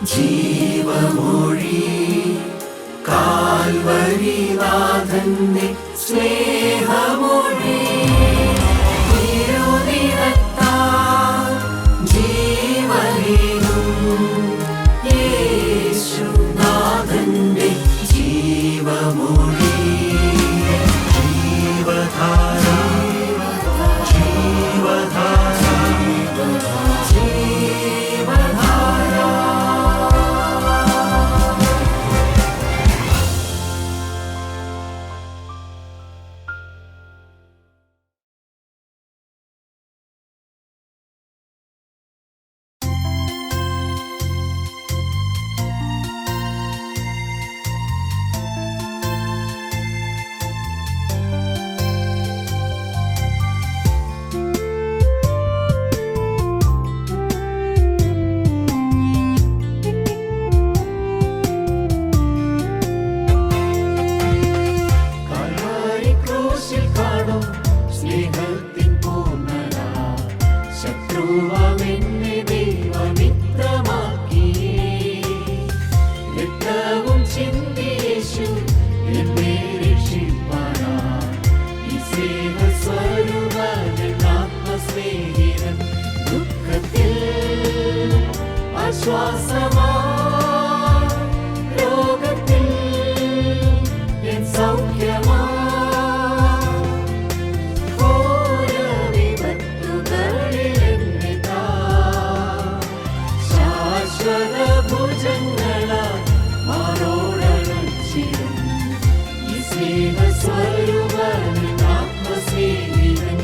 ജീവമൊഴി കാൽവരിനാഥന്റെ സ്നേഹമൊഴി തിരുനിറത്താൽ ജീവനേകും യേശുനാഥന്റെ ജീവമൊഴി ജീവധാര ജീവധാര രോഗത്തിൽ എൻ സൗഖ്യമാ ഘോര വിപത്തുകളിലെന്നിതാ ശാശ്വത ഭുജങ്ങളാൽ മാറോടണച്ചിടും ഈ സ്നേഹസ്വരൂപൻ ആത്മസ്നേഹിതൻ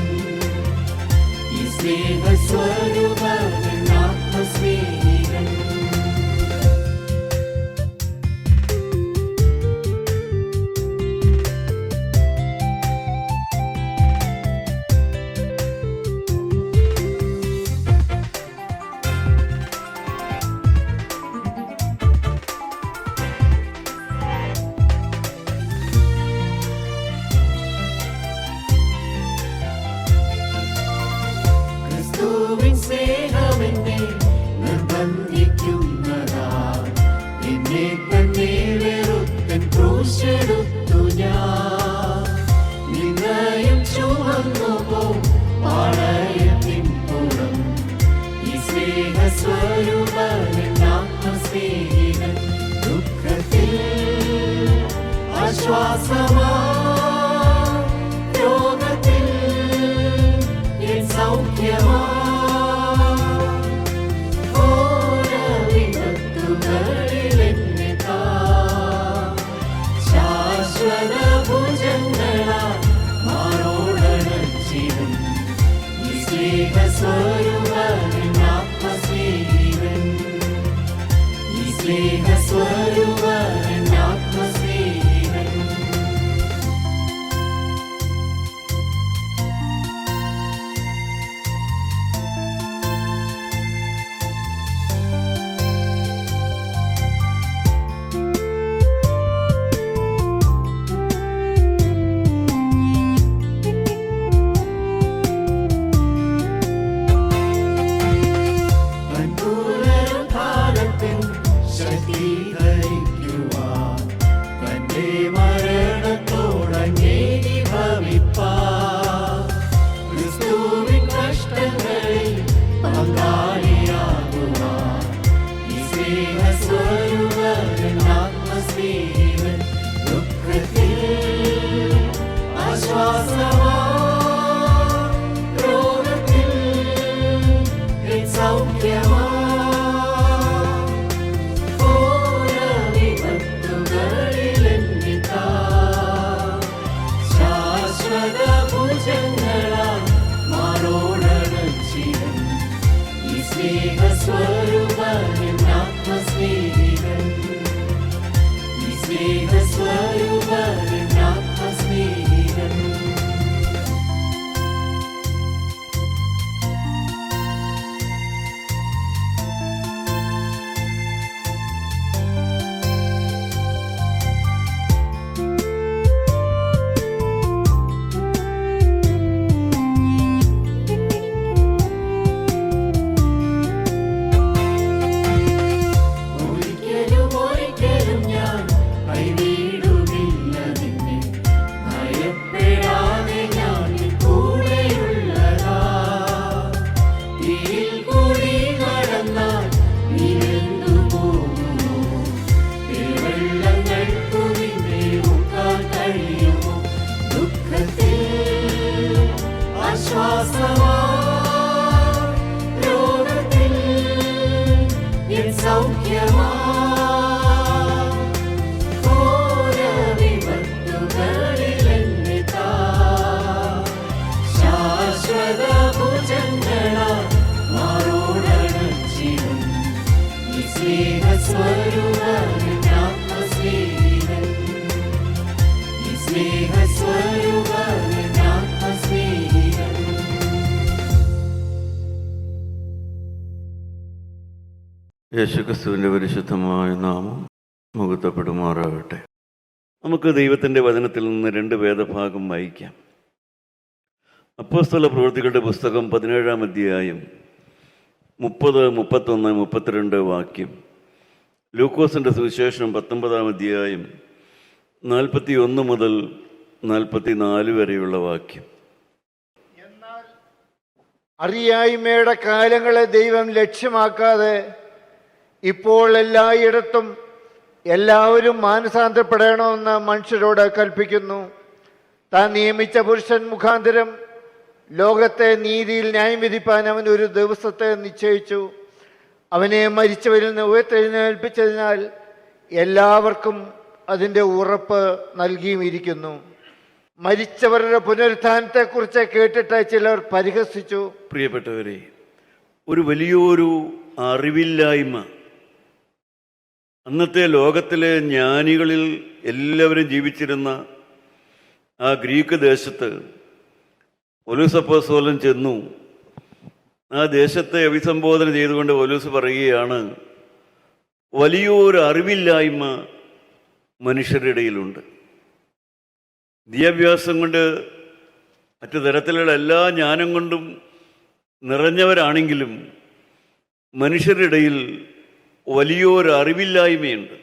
ഈ സ്നേഹസ്വരൂപൻ ആത്മസ്നേഹിതൻ സ്നേഹമെന്നെ നിർബന്ധിക്കുന്നതാ എന്നെ തന്നെ വെറുത്തൻ ക്രൂശെടുത്തു ഞാൻ നിന്നയം ചുവന്നു പോം പാളയത്തിൻപുറം ഈ സ്നേഹസ്വരൂപൻ ആത്മസ്നേഹിതൻ ദുഃഖത്തിൽ ആശ്വാസമാ രോഗത്തിൽ എൻ സൗഖ്യമാ സ്നേഹസ്വരൂപൻ ആത്മസ്നേഹിതൻ ഈ സ്നേഹസ്വരൂപൻ ആത്മസ്നേഹിതൻ ശക്തി സൗഖ്യമാ ഘോര വിപത്തുകളിലെന്നിതാ ശാശ്വത ഭുജങ്ങളാൽ മാറോടണച്ചിടും ഈ സ്നേഹസ്വരൂപൻ ആത്മസ്നേഹിതൻ ഈ സ്നേഹസ്വരൂപൻ ആത്മസ്നേഹിതൻ. യേശുക്രിസ്തുവിൻ്റെ പരിശുദ്ധമായ നാമം മുഹൂർത്തപ്പെടുമാറാകട്ടെ. നമുക്ക് ദൈവത്തിൻ്റെ വചനത്തിൽ നിന്ന് 2 വേദഭാഗം വായിക്കാം. അപ്പോസ്തല പ്രവൃത്തികളുടെ പുസ്തകം 17-ാം അധ്യായം 30, 31, 32 വാക്യം. ലൂക്കോസിൻ്റെ സുവിശേഷം 19-ാം അധ്യായം 41 മുതൽ 44 വരെയുള്ള വാക്യം. എന്നാൽ അറിയായ്മയുടെ കാലങ്ങളെ ദൈവം ലക്ഷ്യമാക്കാതെ ഇപ്പോൾ എല്ലായിടത്തും എല്ലാവരും മാനസാന്തരപ്പെടണമെന്ന് മനുഷ്യരോട് കൽപ്പിക്കുന്നു. താൻ നിയമിച്ച പുരുഷൻ മുഖാന്തരം ലോകത്തെ നീതിയിൽ ന്യായം വിധിപ്പാൻ അവൻ ഒരു ദിവസത്തെ നിശ്ചയിച്ചു. അവനെ മരിച്ചവരിൽ നിന്ന് ഉയർത്തെഴുന്നേൽപ്പിച്ചതിനാൽ എല്ലാവർക്കും അതിൻ്റെ ഉറപ്പ് നൽകിയുമിരിക്കുന്നു. മരിച്ചവരുടെ പുനരുത്ഥാനത്തെക്കുറിച്ച് കേട്ടിട്ട് ചിലർ പരിഹസിച്ചു. പ്രിയപ്പെട്ടവരെ, ഒരു വലിയൊരു അറിവില്ലായ്മ അന്നത്തെ ലോകത്തിലെ ജ്ഞാനികളിൽ എല്ലാവരും ജീവിച്ചിരുന്ന ആ ഗ്രീക്ക് ദേശത്ത് പൗലോസ് അപ്പോസ്തലൻ ചെന്നു. ആ ദേശത്തെ അഭിസംബോധന ചെയ്തുകൊണ്ട് പൗലോസ് പറയുകയാണ്, വലിയൊരു അറിവില്ലായ്മ മനുഷ്യരുടെ ഇടയിലുണ്ട്. വിദ്യാഭ്യാസം കൊണ്ട് മറ്റു തരത്തിലുള്ള എല്ലാ ജ്ഞാനം കൊണ്ടും നിറഞ്ഞവരാണെങ്കിലും മനുഷ്യരുടെ ഇടയിൽ വലിയൊരു അറിവില്ലായ്മയുണ്ട്.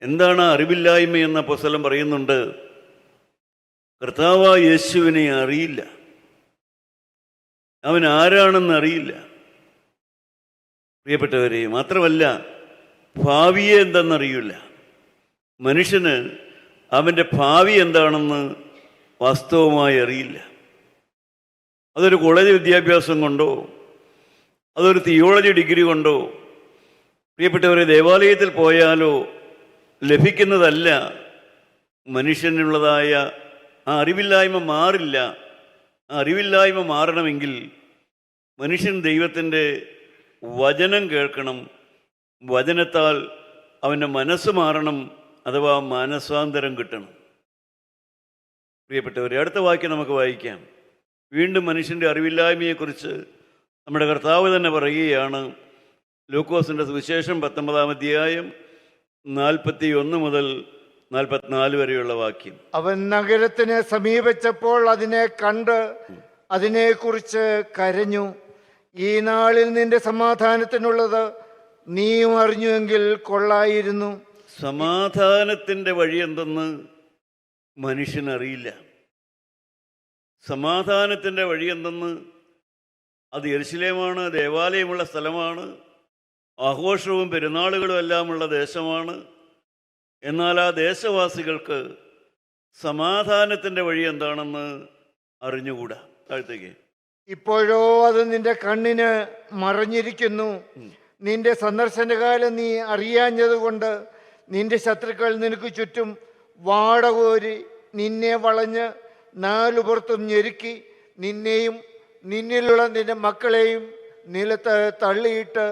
എന്താണ് അറിവില്ലായ്മയെന്ന് അപ്പോസ്തലൻ പറയുന്നുണ്ട്. കർത്താവായ യേശുവിനെ അറിയില്ല, അവൻ ആരാണെന്ന് അറിയില്ല. പ്രിയപ്പെട്ടവരെ, മാത്രമല്ല ഭാവിയെ എന്തെന്നറിയില്ല. മനുഷ്യന് അവൻ്റെ ഭാവി എന്താണെന്ന് വാസ്തവമായി അറിയില്ല. അതൊരു കോളേജ് വിദ്യാഭ്യാസം കൊണ്ടോ അതൊരു തിയോളജി ഡിഗ്രി കൊണ്ടോ പ്രിയപ്പെട്ടവരെ ദേവാലയത്തിൽ പോയാലോ ലഭിക്കുന്നതല്ല. മനുഷ്യനുള്ളതായ ആ അറിവില്ലായ്മ മാറില്ല. ആ അറിവില്ലായ്മ മാറണമെങ്കിൽ മനുഷ്യൻ ദൈവത്തിൻ്റെ വചനം കേൾക്കണം. വചനത്താൽ അവൻ്റെ മനസ്സ് മാറണം, അഥവാ മാനസാന്തരം കിട്ടണം. പ്രിയപ്പെട്ടവരെ, അടുത്ത വാക്യം നമുക്ക് വായിക്കാം. വീണ്ടും മനുഷ്യൻ്റെ അറിവില്ലായ്മയെക്കുറിച്ച് നമ്മുടെ കർത്താവ് തന്നെ പറയുകയാണ്. ലൂക്കോസിൻ്റെ സുവിശേഷം 19-ാം അധ്യായം 41 മുതൽ 44 വരെയുള്ള വാക്യം. അവൻ നഗരത്തിനെ സമീപിച്ചപ്പോൾ അതിനെ കണ്ട് അതിനെക്കുറിച്ച് കരഞ്ഞു. ഈ നാളിൽ നിന്റെ സമാധാനത്തിനുള്ളത് നീയും അറിഞ്ഞുവെങ്കിൽ കൊള്ളായിരുന്നു. സമാധാനത്തിൻ്റെ വഴി എന്തെന്ന് മനുഷ്യനറിയില്ല. സമാധാനത്തിൻ്റെ വഴി എന്തെന്ന് അത് യെരുശലേമാണ്, ദേവാലയമുള്ള സ്ഥലമാണ്, ആഘോഷവും പെരുന്നാളുകളും എല്ലാമുള്ള ദേശമാണ്. എന്നാൽ ആ ദേശവാസികൾക്ക് സമാധാനത്തിൻ്റെ വഴി എന്താണെന്ന് അറിഞ്ഞുകൂടാ. താഴത്തേക്ക്. ഇപ്പോഴോ അത് നിന്റെ കണ്ണിന് മറഞ്ഞിരിക്കുന്നു. നിന്റെ സന്ദർശനകാലം നീ അറിയാഞ്ഞതുകൊണ്ട് നിന്റെ ശത്രുക്കൾ നിനക്ക് ചുറ്റും വാടകോരി നിന്നെ വളഞ്ഞ് 4 പുറത്തും ഞെരുക്കി നിന്നെയും നിന്നിലുള്ള നിന്റെ മക്കളെയും നിലത്ത് തള്ളിയിട്ട്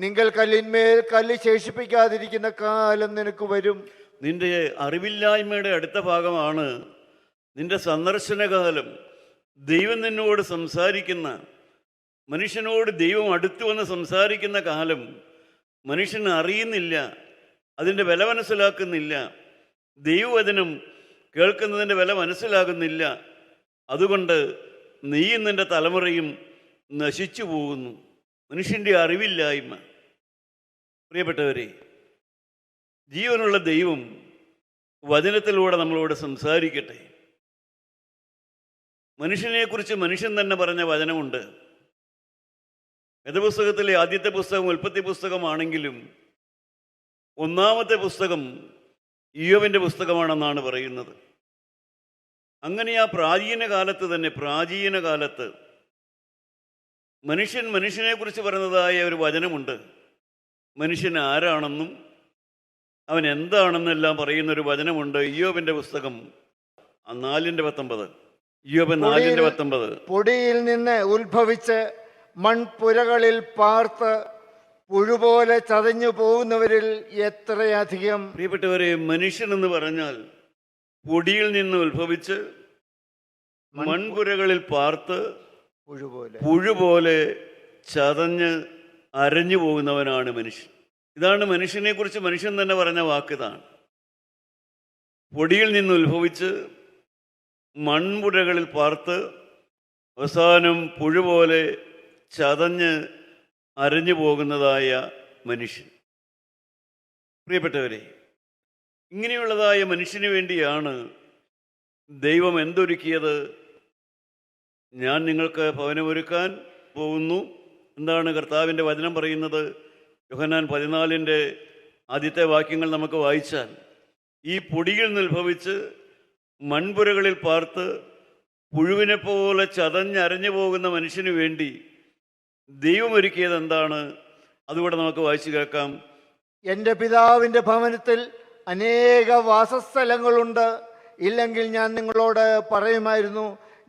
നിങ്ങൾ കല്ലിന്മേൽ കല്ല് ശേഷിപ്പിക്കാതിരിക്കുന്ന കാലം നിനക്ക് വരും. നിന്റെ അറിവില്ലായ്മയുടെ അടുത്ത ഭാഗമാണ് നിന്റെ സന്ദർശനകാലം. ദൈവം നിന്നോട് സംസാരിക്കുന്ന, മനുഷ്യനോട് ദൈവം അടുത്തു വന്ന് സംസാരിക്കുന്ന കാലം മനുഷ്യൻ അറിയുന്നില്ല, അതിൻ്റെ വില മനസ്സിലാക്കുന്നില്ല. ദൈവവചനം കേൾക്കുന്നതിൻ്റെ വില മനസ്സിലാകുന്നില്ല. അതുകൊണ്ട് നീയും നിൻ്റെ തലമുറയും നശിച്ചു പോകുന്നു. മനുഷ്യൻ്റെ അറിവില്ലായ്മ. പ്രിയപ്പെട്ടവരെ, ജീവനുള്ള ദൈവം വചനത്തിലൂടെ നമ്മളോട് സംസാരിക്കട്ടെ. മനുഷ്യനെക്കുറിച്ച് മനുഷ്യൻ തന്നെ പറഞ്ഞ വചനമുണ്ട്. വേദപുസ്തകത്തിലെ ആദ്യത്തെ പുസ്തകം ഉൽപ്പത്തി പുസ്തകമാണെങ്കിലും 1-ാമത്തെ പുസ്തകം ഇയ്യോബിൻ്റെ പുസ്തകമാണെന്നാണ് പറയുന്നത്. അങ്ങനെ ആ പ്രാചീന കാലത്ത് മനുഷ്യനെക്കുറിച്ച് പറയുന്നതായ ഒരു വചനമുണ്ട്. മനുഷ്യൻ ആരാണെന്നും അവൻ എന്താണെന്നെല്ലാം പറയുന്നൊരു വചനമുണ്ട്. ഇയ്യോബിൻ്റെ പുസ്തകം 4:19. ഇയ്യോബ് 4:19. പൊടിയിൽ നിന്ന് ഉത്ഭവിച്ച് മൺപുരകളിൽ പാർത്ത് പുഴുപോലെ ചതഞ്ഞു പോകുന്നവരിൽ എത്രയധികം. പ്രിയപ്പെട്ടവരെ, മനുഷ്യൻ എന്ന് പറഞ്ഞാൽ പൊടിയിൽ നിന്ന് ഉത്ഭവിച്ച് മൺപുരകളിൽ പാർത്ത് പുഴുപോലെ ചതഞ്ഞ് അരഞ്ഞു പോകുന്നവനാണ് മനുഷ്യൻ. ഇതാണ് മനുഷ്യനെ കുറിച്ച് മനുഷ്യൻ തന്നെ പറഞ്ഞ വാക്കിതാണ്. പൊടിയിൽ നിന്ന് ഉത്ഭവിച്ച് മൺപുരകളിൽ പാർത്ത് അവസാനം പുഴുപോലെ ചതഞ്ഞ് അരഞ്ഞു പോകുന്നതായ മനുഷ്യൻ. പ്രിയപ്പെട്ടവരെ, ഇങ്ങനെയുള്ളതായ മനുഷ്യന് വേണ്ടിയാണ് ദൈവം എന്തൊരുക്കിയത്? ഞാൻ നിങ്ങൾക്ക് ഭവനമൊരുക്കാൻ പോകുന്നു. എന്താണ് കർത്താവിൻ്റെ വചനം പറയുന്നത്? യോഹന്നാൻ 14 ആദ്യത്തെ വാക്യങ്ങൾ നമുക്ക് വായിച്ചാൽ, ഈ പൊടിയിൽ നിന്ന് ഉത്ഭവിച്ച് മൺപുരകളിൽ പാർത്ത് പുഴുവിനെ പോലെ ചതഞ്ഞരഞ്ഞു പോകുന്ന മനുഷ്യന് വേണ്ടി ദൈവം ഒരുക്കിയത് എന്താണ്? അതുകൂടെ നമുക്ക് വായിച്ചു കേൾക്കാം. എൻ്റെ പിതാവിൻ്റെ ഭവനത്തിൽ അനേക വാസസ്ഥലങ്ങളുണ്ട്. ഇല്ലെങ്കിൽ ഞാൻ നിങ്ങളോട് പറയുമായിരുന്നു,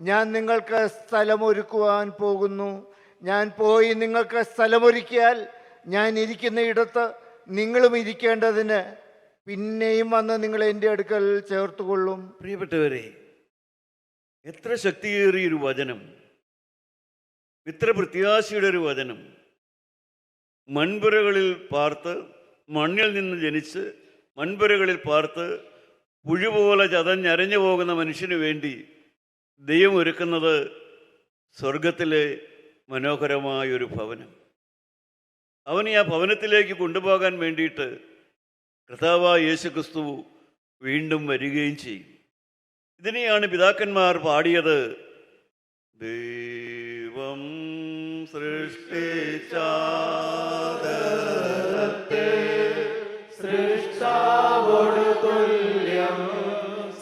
ഞാൻ നിങ്ങൾക്ക് സ്ഥലമൊരുക്കുവാൻ പോകുന്നു. ഞാൻ പോയി നിങ്ങൾക്ക് സ്ഥലമൊരുക്കിയാൽ ഞാൻ ഇരിക്കുന്ന ഇടത്ത് നിങ്ങളും ഇരിക്കേണ്ടതിന് പിന്നെയും വന്ന് നിങ്ങൾ എൻ്റെ അടുക്കൽ ചേർത്തുകൊള്ളും. പ്രിയപ്പെട്ടവരെ, എത്ര ശക്തിയേറിയൊരു വചനം, ഇത്ര പ്രത്യാശയുടെ ഒരു വചനം. മൺപുരകളിൽ പാർത്ത്, മണ്ണിൽ നിന്ന് ജനിച്ച് മൺപുരകളിൽ പാർത്ത് പുഴുപോലെ ചതഞ്ഞരഞ്ഞു പോകുന്ന മനുഷ്യന് വേണ്ടി ദൈവം ഒരുക്കുന്നത് സ്വർഗത്തിലെ മനോഹരമായൊരു ഭവനം. അവനെ ആ ഭവനത്തിലേക്ക് കൊണ്ടുപോകാൻ വേണ്ടിയിട്ട് കർത്താവായ യേശുക്രിസ്തു വീണ്ടും വരികയും ചെയ്യും. ഇതിനെയാണ് പിതാക്കന്മാർ പാടിയത്. ദൈവം സൃഷ്ടിച്ചാദരത്തെ സൃഷ്ടാവോടു തുല്യം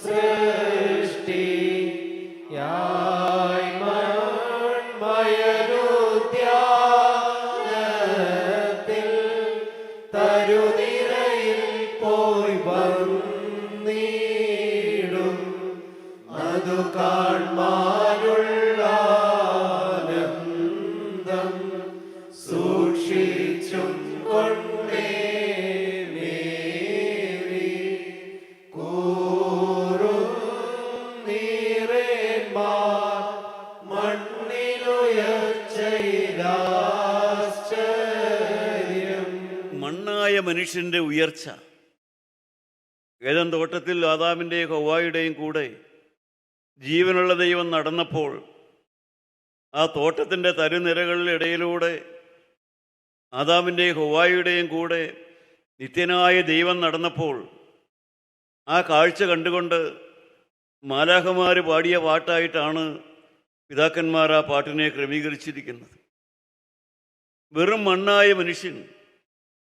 സൃഷ്ടി മയരുദ്യാനത്തിൽ തരുനിരയിൽ പോയി വന്നിടും അതു കാൺമാനുള്ള ആനന്ദം സൂക്ഷിച്ചും കൊണ്ടേ മേരി കൂറും നീറേന്മാർ മണ്ണിലുയർച്ചയിലാശ്ചര്യം. മണ്ണായ മനുഷ്യൻ്റെ ഉയർച്ച. ഏദൻ തോട്ടത്തിൽ ആദാമിൻ്റെയും ഹവ്വായുടെയും കൂടെ ജീവനുള്ള ദൈവം നടന്നപ്പോൾ ആ തോട്ടത്തിൻ്റെ തരുനിരകളുടെ ഇടയിലൂടെ ആദാമിൻ്റെയും ഹവ്വായുടെയും കൂടെ നിത്യനായ ദൈവം നടന്നപ്പോൾ ആ കാഴ്ച കണ്ടുകൊണ്ട് മാലാഖമാർ പാടിയ പാട്ടായിട്ടാണ് പിതാക്കന്മാർ ആ പാട്ടിനെ ക്രമീകരിച്ചിരിക്കുന്നത്. വെറും മണ്ണായ മനുഷ്യൻ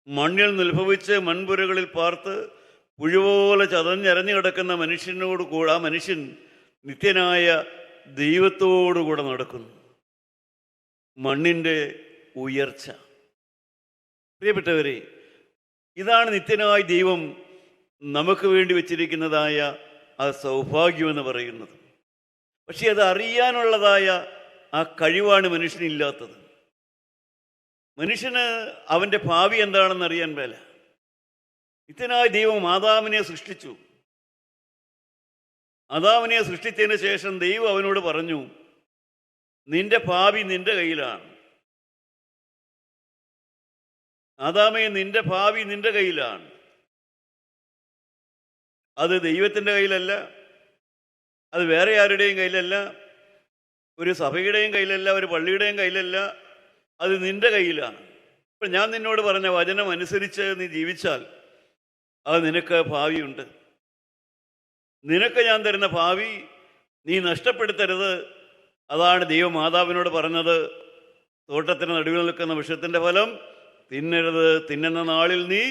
മണ്ണിൽ നിൽഭവിച്ച് മൺപുരകളിൽ പാർത്ത് പുഴുപോലെ ചതഞ്ഞരഞ്ഞു കിടക്കുന്ന മനുഷ്യനോട് കൂടെ ആ മനുഷ്യൻ നിത്യനായ ദൈവത്തോടുകൂടെ നടക്കുന്നു. മണ്ണിൻ്റെ ഉയർച്ച. പ്രിയപ്പെട്ടവരെ, ഇതാണ് നിത്യനായ ദൈവം നമുക്ക് വേണ്ടി വച്ചിരിക്കുന്നതായ ആ സൗഭാഗ്യമെന്ന് പറയുന്നത്. പക്ഷെ അത് അറിയാനുള്ളതായ ആ കഴിവാണ് മനുഷ്യനില്ലാത്തത്. മനുഷ്യന് അവൻ്റെ ഭാവി എന്താണെന്ന് അറിയാൻ മേല. നിത്യനായ ദൈവം ആദാമിനെ സൃഷ്ടിച്ചു. ആദാമിനെ സൃഷ്ടിച്ചതിന് ശേഷം ദൈവം അവനോട് പറഞ്ഞു, നിന്റെ ഭാവി നിന്റെ കയ്യിലാണ്. ആദാമേ, നിന്റെ ഭാവി നിന്റെ കയ്യിലാണ്. അത് ദൈവത്തിൻ്റെ കയ്യിലല്ല, അത് വേറെ ആരുടെയും കയ്യിലല്ല, ഒരു സഭയുടെയും കയ്യിലല്ല, ഒരു പള്ളിയുടെയും കയ്യിലല്ല, അത് നിന്റെ കയ്യിലാണ്. ഇപ്പം ഞാൻ നിന്നോട് പറഞ്ഞ വചനം അനുസരിച്ച് നീ ജീവിച്ചാൽ അത് നിനക്ക് ഭാവിയുണ്ട്. നിനക്ക് ഞാൻ തരുന്ന ഭാവി നീ നഷ്ടപ്പെടുത്തരുത്. അതാണ് ദൈവം മാതാവിനോട് പറഞ്ഞത്, തോട്ടത്തിന് നടുവിൽ നിൽക്കുന്ന വൃക്ഷത്തിൻ്റെ ഫലം തിന്നരുത്, തിന്നുന്ന നാളിൽ നീ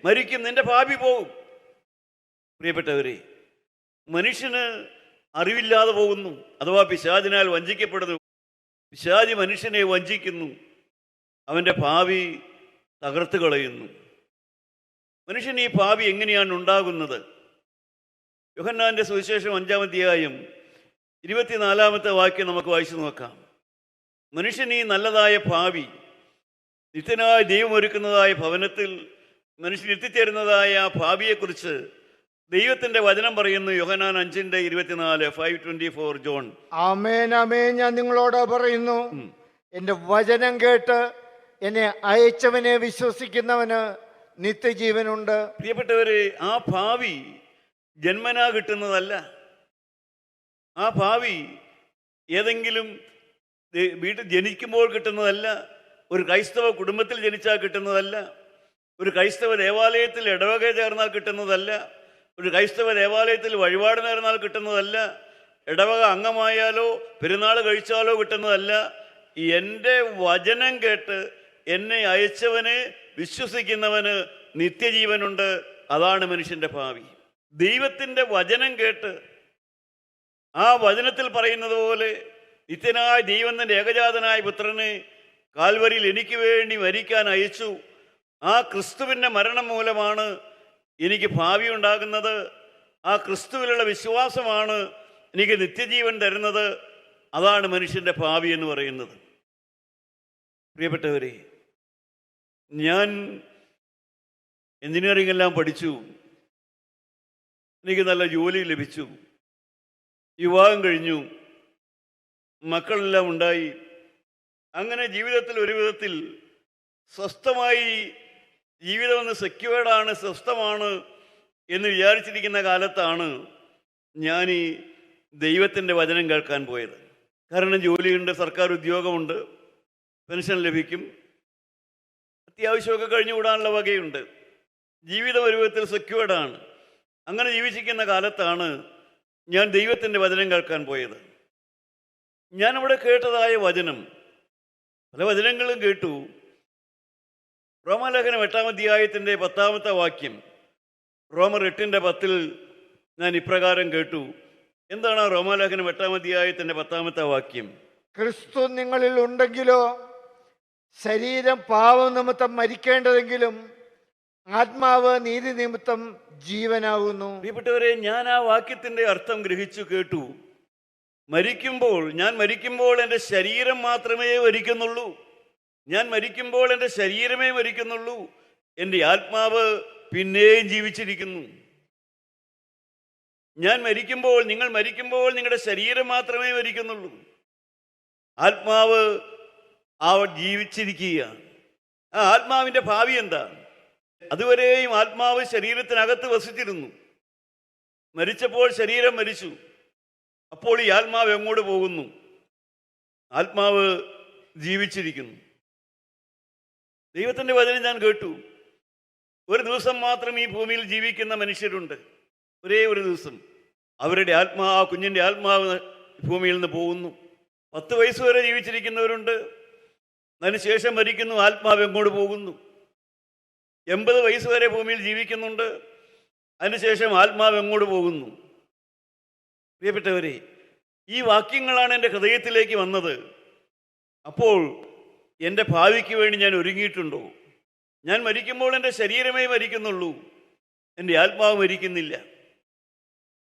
മരിക്കും, നിന്റെ ഭാവി പോകും. പ്രിയപ്പെട്ടവരെ, മനുഷ്യന് അറിവില്ലാതെ പോകുന്നു, അഥവാ പിശാചിനാൽ വഞ്ചിക്കപ്പെടുന്നു. പിശാചി മനുഷ്യനെ വഞ്ചിക്കുന്നു. അവൻ്റെ ഭാവി തകർത്ത് കളയുന്നു. മനുഷ്യൻ ഈ പാപി എങ്ങനെയാണ് ഉണ്ടാകുന്നത്? യോഹന്നാന്റെ സുവിശേഷം 5-ാം അധ്യായം 24-ാമത്തെ വാക്യം നമുക്ക് വായിച്ചു നോക്കാം. മനുഷ്യൻ ഈ നല്ലതായ ഭാവി, നിത്യനായ ദൈവം ഒരുക്കുന്നതായ ഭവനത്തിൽ മനുഷ്യൻ എത്തിച്ചേരുന്നതായ ആ ഭാവിയെക്കുറിച്ച് ദൈവത്തിൻ്റെ വചനം പറയുന്നു. യോഹന്നാൻ 5:24, 5:24 ജോൺ. ആമേൻ ആമേൻ, ഞാൻ നിങ്ങളോട് പറയുന്നു, എൻ്റെ വചനം കേട്ട് എന്നെ അയച്ചവനെ വിശ്വസിക്കുന്നവന് നിത്യജീവനുണ്ട്. പ്രിയപ്പെട്ടവരെ, ആ ഭാവി ജന്മനാ കിട്ടുന്നതല്ല. ആ ഭാവി ഏതെങ്കിലും വീട്ടിൽ ജനിക്കുമ്പോൾ കിട്ടുന്നതല്ല. ഒരു ക്രൈസ്തവ കുടുംബത്തിൽ ജനിച്ചാൽ കിട്ടുന്നതല്ല. ഒരു ക്രൈസ്തവ ദേവാലയത്തിൽ ഇടവക ചേർന്നാൽ കിട്ടുന്നതല്ല. ഒരു ക്രൈസ്തവ ദേവാലയത്തിൽ വഴിപാട് നേർന്നാൽ കിട്ടുന്നതല്ല. ഇടവക അംഗമായാലോ പെരുന്നാൾ കഴിച്ചാലോ കിട്ടുന്നതല്ല. എൻ്റെ വചനം കേട്ട് എന്നെ അയച്ചവനെ വിശ്വസിക്കുന്നവന് നിത്യജീവനുണ്ട്. അതാണ് മനുഷ്യൻ്റെ ഭാവി. ദൈവത്തിൻ്റെ വചനം കേട്ട് ആ വചനത്തിൽ പറയുന്നത് പോലെ നിത്യനായ ദൈവം തൻ്റെ ഏകജാതനായ പുത്രനെ കാൽവരിയിൽ എനിക്ക് വേണ്ടി മരിക്കാൻ അയച്ചു. ആ ക്രിസ്തുവിൻ്റെ മരണം മൂലമാണ് എനിക്ക് ഭാവി ഉണ്ടാകുന്നത്. ആ ക്രിസ്തുവിലുള്ള വിശ്വാസമാണ് എനിക്ക് നിത്യജീവൻ തരുന്നത്. അതാണ് മനുഷ്യൻ്റെ ഭാവി എന്ന് പറയുന്നത്. പ്രിയപ്പെട്ടവരെ, ഞാൻ എഞ്ചിനീയറിംഗ് എല്ലാം പഠിച്ചു, എനിക്ക് നല്ല ജോലി ലഭിച്ചു, വിവാഹം കഴിഞ്ഞു, മക്കളെല്ലാം ഉണ്ടായി. അങ്ങനെ ജീവിതത്തിൽ ഒരു വിധത്തിൽ സ്വസ്ഥമായി ജീവിതമെന്ന് സെക്യൂർഡാണ്, സ്വസ്ഥമാണ് എന്ന് വിചാരിച്ചിരിക്കുന്ന കാലത്താണ് ഞാൻ ഈ ദൈവത്തിൻ്റെ വചനം കേൾക്കാൻ പോയത്. കാരണം ജോലിയുണ്ട്, സർക്കാർ ഉദ്യോഗമുണ്ട്, പെൻഷൻ ലഭിക്കും, അത്യാവശ്യമൊക്കെ കഴിഞ്ഞുകൂടാനുള്ള വകയുണ്ട്, ജീവിതം ഒരു വിധത്തിൽ സെക്യൂർഡാണ്. അങ്ങനെ ജീവിച്ചിരിക്കുന്ന കാലത്താണ് ഞാൻ ദൈവത്തിൻ്റെ വചനം കേൾക്കാൻ പോയത്. ഞാനവിടെ കേട്ടതായ വചനം, പല വചനങ്ങളും കേട്ടു. റോമാലേഖനം 8-ാം അധ്യായത്തിൻ്റെ 10-ാമത്തെ വാക്യം, റോമർ 8:10 ഞാൻ ഇപ്രകാരം കേട്ടു. എന്താണ് ആ റോമാലേഖനം 8-ാം അധ്യായത്തിൻ്റെ 10-ാമത്തെ വാക്യം? ക്രിസ്തു നിങ്ങളിൽ ഉണ്ടെങ്കിലോ ശരീരം പാപം നിമിത്തം മരിക്കേണ്ടതെങ്കിലും ആത്മാവ് നീതി നിമിത്തം ജീവനാകുന്നു. പ്രിയപ്പെട്ടവരെ, ഞാൻ ആ വാക്യത്തിൻ്റെ അർത്ഥം ഗ്രഹിച്ചു കേട്ടു. ഞാൻ മരിക്കുമ്പോൾ എൻ്റെ ശരീരം മാത്രമേ മരിക്കുന്നുള്ളൂ. ഞാൻ മരിക്കുമ്പോൾ എൻ്റെ ശരീരമേ മരിക്കുന്നുള്ളൂ. എൻ്റെ ആത്മാവ് പിന്നെയും ജീവിച്ചിരിക്കുന്നു. നിങ്ങൾ മരിക്കുമ്പോൾ നിങ്ങളുടെ ശരീരം മാത്രമേ മരിക്കുന്നുള്ളൂ. ആത്മാവ് ജീവിച്ചിരിക്കുകയാണ്. ആ ആത്മാവിൻ്റെ ഭാവി എന്താ? അതുവരെയും ആത്മാവ് ശരീരത്തിനകത്ത് വസിച്ചിരുന്നു. മരിച്ചപ്പോൾ ശരീരം മരിച്ചു. അപ്പോൾ ഈ ആത്മാവ് എങ്ങോട്ട് പോകുന്നു? ആത്മാവ് ജീവിച്ചിരിക്കുന്നു. ദൈവത്തിൻ്റെ വചനം ഞാൻ കേട്ടു. ഒരു ദിവസം മാത്രം ഈ ഭൂമിയിൽ ജീവിക്കുന്ന മനുഷ്യരുണ്ട്. ഒരേ ഒരു ദിവസം അവരുടെ കുഞ്ഞിൻ്റെ ആത്മാവ് ഭൂമിയിൽ നിന്ന് പോകുന്നു. 10 വയസ്സ് വരെ ജീവിച്ചിരിക്കുന്നവരുണ്ട്. അതിനുശേഷം മരിക്കുന്നു. ആത്മാവ് എങ്ങോട്ട് പോകുന്നു? 80 വയസ്സ് വരെ ഭൂമിയിൽ ജീവിക്കുന്നുണ്ട്. അതിനുശേഷം ആത്മാവ് എങ്ങോട്ട് പോകുന്നു? പ്രിയപ്പെട്ടവരെ, ഈ വാക്യങ്ങളാണ് എൻ്റെ ഹൃദയത്തിലേക്ക് വന്നത്. അപ്പോൾ എൻ്റെ ഭാവിക്ക് വേണ്ടി ഞാൻ ഒരുങ്ങിയിട്ടുണ്ടോ? ഞാൻ മരിക്കുമ്പോൾ എൻ്റെ ശരീരമേ മരിക്കുന്നുള്ളൂ, എൻ്റെ ആത്മാവ് മരിക്കുന്നില്ല.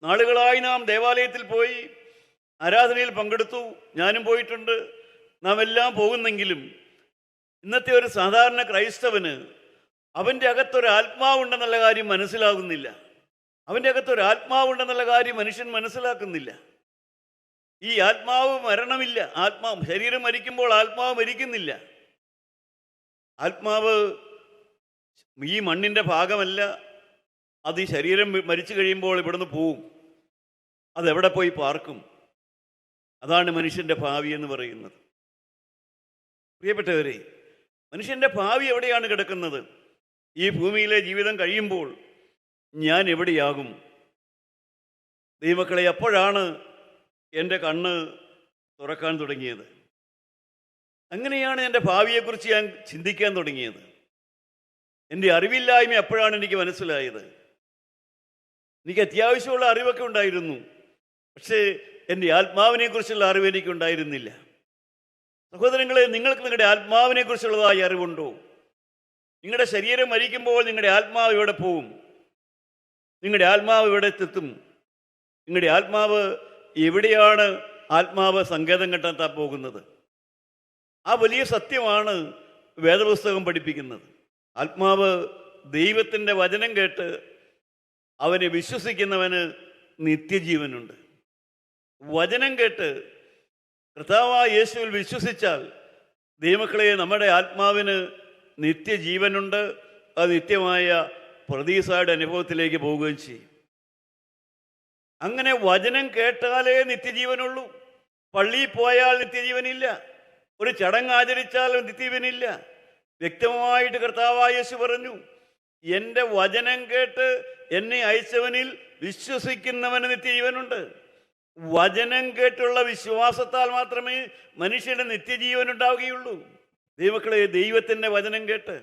നാളുകളായി നാം ദേവാലയത്തിൽ പോയി ആരാധനയിൽ പങ്കെടുത്തു, ഞാനും പോയിട്ടുണ്ട്, നാം എല്ലാം പോകുന്നെങ്കിലും ഇന്നത്തെ ഒരു സാധാരണ ക്രൈസ്തവന് അവൻ്റെ അകത്തൊരു ആത്മാവുണ്ടെന്നുള്ള കാര്യം മനസ്സിലാകുന്നില്ല. അവൻ്റെ അകത്തൊരു ആത്മാവുണ്ടെന്നുള്ള കാര്യം മനുഷ്യൻ മനസ്സിലാക്കുന്നില്ല. ഈ ആത്മാവ് മരണമില്ല. ശരീരം മരിക്കുമ്പോൾ ആത്മാവ് മരിക്കുന്നില്ല. ആത്മാവ് ഈ മണ്ണിൻ്റെ ഭാഗമല്ല. അത് ഈ ശരീരം മരിച്ചു കഴിയുമ്പോൾ ഇവിടുന്ന് പോവും. അതെവിടെ പോയി പാർക്കും? അതാണ് മനുഷ്യൻ്റെ ഭാവി എന്ന് പറയുന്നത്. പ്രിയപ്പെട്ടവരെ, മനുഷ്യൻ്റെ ഭാവി എവിടെയാണ് കിടക്കുന്നത്? ഈ ഭൂമിയിലെ ജീവിതം കഴിയുമ്പോൾ ഞാൻ എവിടെയാകും? ദൈവമക്കളെ, എപ്പോഴാണ് എൻ്റെ കണ്ണ് തുറക്കാൻ തുടങ്ങിയത്? അങ്ങനെയാണ് എൻ്റെ ഭാവിയെക്കുറിച്ച് ഞാൻ ചിന്തിക്കാൻ തുടങ്ങിയത്. എൻ്റെ അറിവില്ലായ്മ എപ്പോഴാണ് എനിക്ക് മനസ്സിലായത്? എനിക്ക് അത്യാവശ്യമുള്ള അറിവൊക്കെ ഉണ്ടായിരുന്നു, പക്ഷേ എൻ്റെ ആത്മാവിനെക്കുറിച്ചുള്ള അറിവ് എനിക്കുണ്ടായിരുന്നില്ല. സഹോദരങ്ങളെ, നിങ്ങൾക്ക് നിങ്ങളുടെ ആത്മാവിനെക്കുറിച്ചുള്ളതായ അറിവുണ്ടോ? നിങ്ങളുടെ ശരീരം മരിക്കുമ്പോൾ നിങ്ങളുടെ ആത്മാവ് ഇവിടെ പോവും. നിങ്ങളുടെ ആത്മാവ് ഇവിടെ എത്തും. നിങ്ങളുടെ ആത്മാവ് എവിടെയാണ് ആത്മാവ് സങ്കേതം കണ്ടെത്താൻ പോകുന്നത്? ആ വലിയ സത്യമാണ് വേദപുസ്തകം പഠിപ്പിക്കുന്നത്. ആത്മാവ് ദൈവത്തിൻ്റെ വചനം കേട്ട് അവനെ വിശ്വസിക്കുന്നവന് നിത്യജീവനുണ്ട്. വചനം കേട്ട് കർത്താവായ യേശുവിൽ വിശ്വസിച്ചാൽ ദൈവമക്കളെ, നമ്മുടെ ആത്മാവിന് നിത്യജീവനുണ്ട്. അത് നിത്യമായ പ്രതീസായുടെ അനുഭവത്തിലേക്ക് പോവുകയും ചെയ്യും. അങ്ങനെ വചനം കേട്ടാലേ നിത്യജീവനുള്ളൂ. പള്ളിയിൽ പോയാൽ നിത്യജീവനില്ല. ഒരു ചടങ്ങ് ആചരിച്ചാൽ നിത്യജീവനില്ല. വ്യക്തമായിട്ട് കർത്താവായ യേശു പറഞ്ഞു, എൻ്റെ വചനം കേട്ട് എന്നെ അയച്ചവനിൽ വിശ്വസിക്കുന്നവന് നിത്യജീവനുണ്ട്. വചനം കേട്ടുള്ള വിശ്വാസത്താൽ മാത്രമേ മനുഷ്യന് നിത്യജീവൻ ഉണ്ടാവുകയുള്ളൂ. ദൈവമക്കളെ, ദൈവത്തിൻ്റെ വചനം കേട്ട്